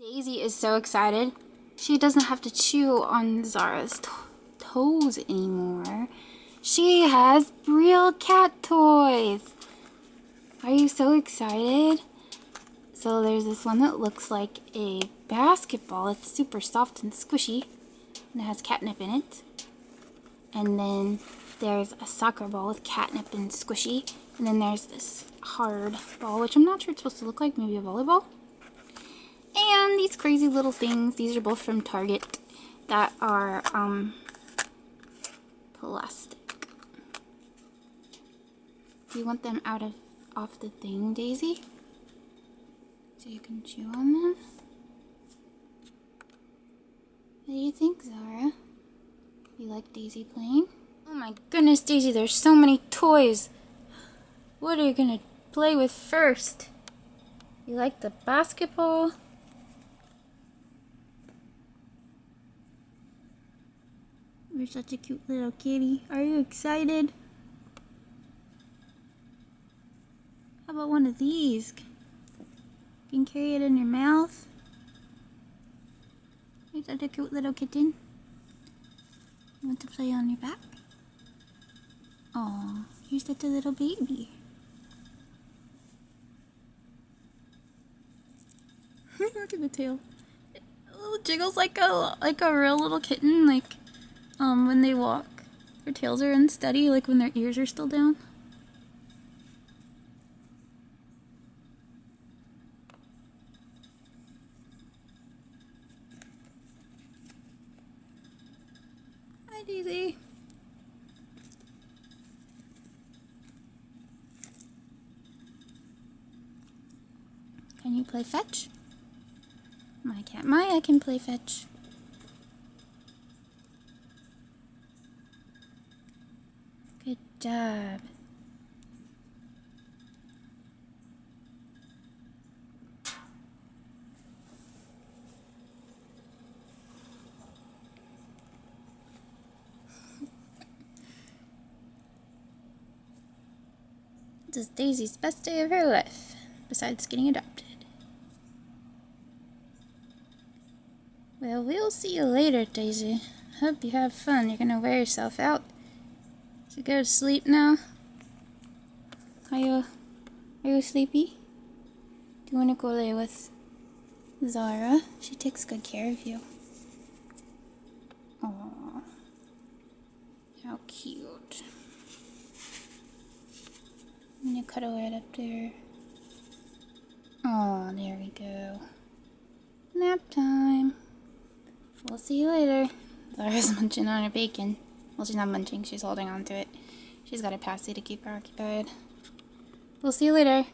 Daisy is so excited. She doesn't have to chew on Zara's toes anymore. She has real cat toys. Are you so excited? So there's this one that looks like a basketball. It's super soft and squishy, and it has catnip in it. And then there's a soccer ball with catnip and squishy. And then there's this hard ball, which I'm not sure it's supposed to look like, maybe a volleyball. And these crazy little things, these are both from Target, that are plastic. Do you want them off the thing, Daisy? So you can chew on them? What do you think, Zara? You like Daisy playing? Oh my goodness, Daisy, there's so many toys. What are you gonna play with first? You like the basketball? You're such a cute little kitty. Are you excited? How about one of these? You can carry it in your mouth. You're such a cute little kitten. You want to play on your back? Oh, you're such a little baby. Look at the tail. It jiggles like a real little kitten, like when they walk. Their tails are unsteady, like when their ears are still down. Hi, Daisy. Can you play fetch? My cat Maya can play fetch. Good job. This is Daisy's best day of her life, besides getting adopted. Well, we'll see you later, Daisy. Hope you have fun. You're gonna wear yourself out. So go to sleep now. Are you sleepy? Do you want to go lay with Zara? She takes good care of you. Aww. How cute. I'm gonna cuddle right up there. Oh, there we go. Nap time. We'll see you later. Zara's munching on her bacon. Well, she's not munching, she's holding on to it. She's got a passy to keep her occupied. We'll see you later.